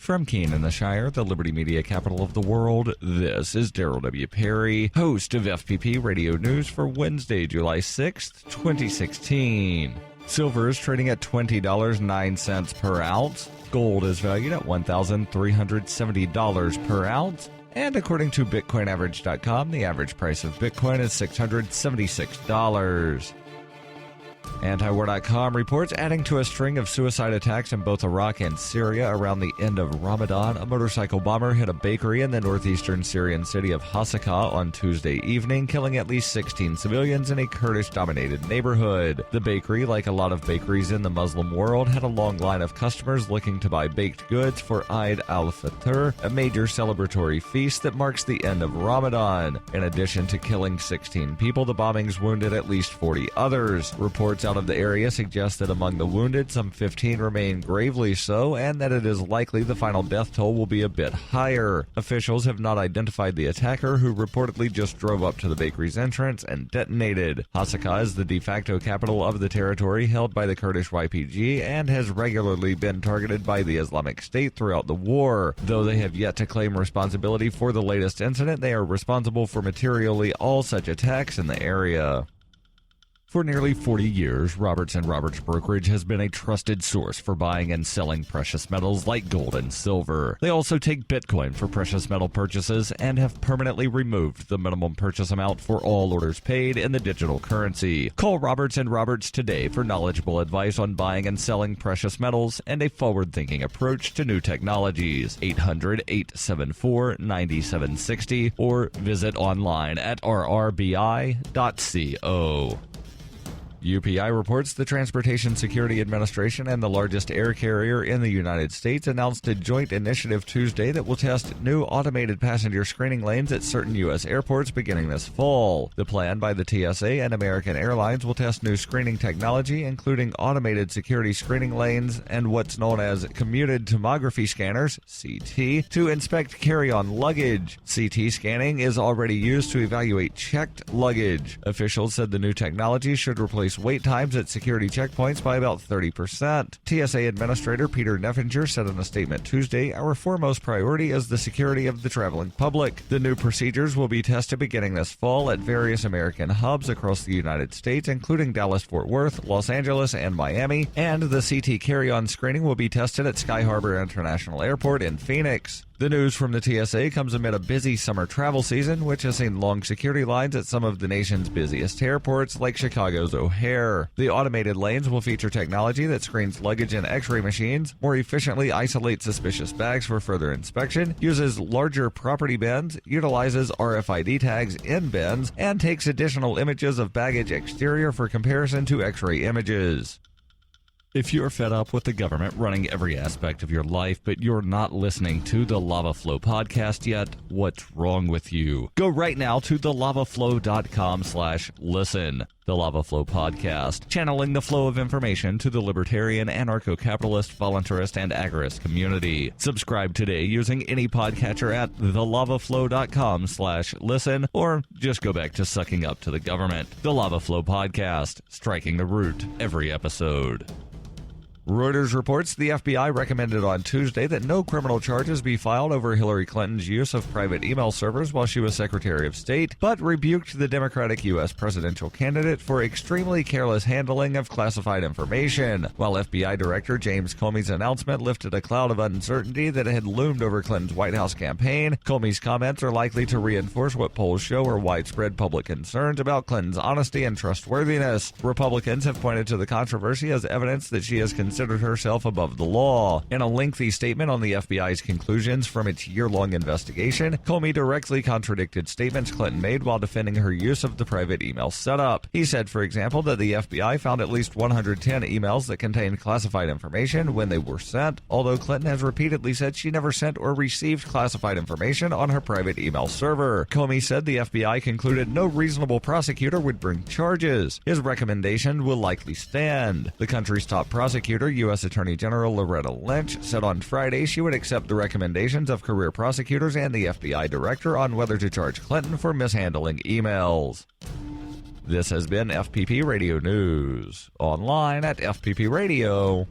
From Keene in the Shire, the Liberty Media capital of the world, this is Daryl W. Perry, host of FPP Radio News for Wednesday, July 6th, 2016. Silver is trading at $20.09 per ounce. Gold is valued at $1,370 per ounce. And according to BitcoinAverage.com, the average price of Bitcoin is $676. Antiwar.com reports adding to a string of suicide attacks in both Iraq and Syria around the end of Ramadan. A motorcycle bomber hit a bakery in the northeastern Syrian city of Hasakah on Tuesday evening, killing at least 16 civilians in a Kurdish-dominated neighborhood. The bakery, like a lot of bakeries in the Muslim world, had a long line of customers looking to buy baked goods for Eid al-Fitr, a major celebratory feast that marks the end of Ramadan. In addition to killing 16 people, the bombings wounded at least 40 others. Reports out of the area suggest that among the wounded, some 15 remain gravely so, and that it is likely the final death toll will be a bit higher. Officials have not identified the attacker, who reportedly just drove up to the bakery's entrance and detonated. Hasakah is the de facto capital of the territory held by the Kurdish YPG and has regularly been targeted by the Islamic State throughout the war. Though they have yet to claim responsibility for the latest incident, they are responsible for materially all such attacks in the area. For nearly 40 years, Roberts & Roberts Brokerage has been a trusted source for buying and selling precious metals like gold and silver. They also take Bitcoin for precious metal purchases and have permanently removed the minimum purchase amount for all orders paid in the digital currency. Call Roberts & Roberts today for knowledgeable advice on buying and selling precious metals and a forward-thinking approach to new technologies. 800-874-9760 or visit online at rrbi.co. UPI reports the Transportation Security Administration and the largest air carrier in the United States announced a joint initiative Tuesday that will test new automated passenger screening lanes at certain U.S. airports beginning this fall. The plan by the TSA and American Airlines will test new screening technology, including automated security screening lanes and what's known as commuted tomography scanners, CT, to inspect carry-on luggage. CT scanning is already used to evaluate checked luggage. Officials said the new technology should replace wait times at security checkpoints by about 30%. TSA Administrator Peter Neffinger said in a statement Tuesday, "Our foremost priority is the security of the traveling public. The new procedures will be tested beginning this fall at various American hubs across the United States, including Dallas-Fort Worth, Los Angeles, and Miami, and the CT carry-on screening will be tested at Sky Harbor International Airport in Phoenix." The news from the TSA comes amid a busy summer travel season, which has seen long security lines at some of the nation's busiest airports, like Chicago's O'Hare. The automated lanes will feature technology that screens luggage in X-ray machines, more efficiently isolates suspicious bags for further inspection, uses larger property bins, utilizes RFID tags in bins, and takes additional images of baggage exterior for comparison to X-ray images. If you're fed up with the government running every aspect of your life, but you're not listening to the Lava Flow podcast yet, what's wrong with you? Go right now to thelavaflow.com/listen. The Lava Flow podcast, channeling the flow of information to the libertarian, anarcho-capitalist, voluntarist, and agorist community. Subscribe today using any podcatcher at thelavaflow.com/listen, or just go back to sucking up to the government. The Lava Flow podcast, striking the root every episode. Reuters reports the FBI recommended on Tuesday that no criminal charges be filed over Hillary Clinton's use of private email servers while she was Secretary of State, but rebuked the Democratic U.S. presidential candidate for extremely careless handling of classified information. While FBI Director James Comey's announcement lifted a cloud of uncertainty that had loomed over Clinton's White House campaign, Comey's comments are likely to reinforce what polls show are widespread public concerns about Clinton's honesty and trustworthiness. Republicans have pointed to the controversy as evidence that she has considered herself above the law. In a lengthy statement on the FBI's conclusions from its year-long investigation, Comey directly contradicted statements Clinton made while defending her use of the private email setup. He said, for example, that the FBI found at least 110 emails that contained classified information when they were sent, although Clinton has repeatedly said she never sent or received classified information on her private email server. Comey said the FBI concluded no reasonable prosecutor would bring charges. His recommendation will likely stand. The country's top prosecutor, U.S. Attorney General Loretta Lynch, said on Friday she would accept the recommendations of career prosecutors and the FBI director on whether to charge Clinton for mishandling emails. This has been FPP Radio News, online at fppradio.com.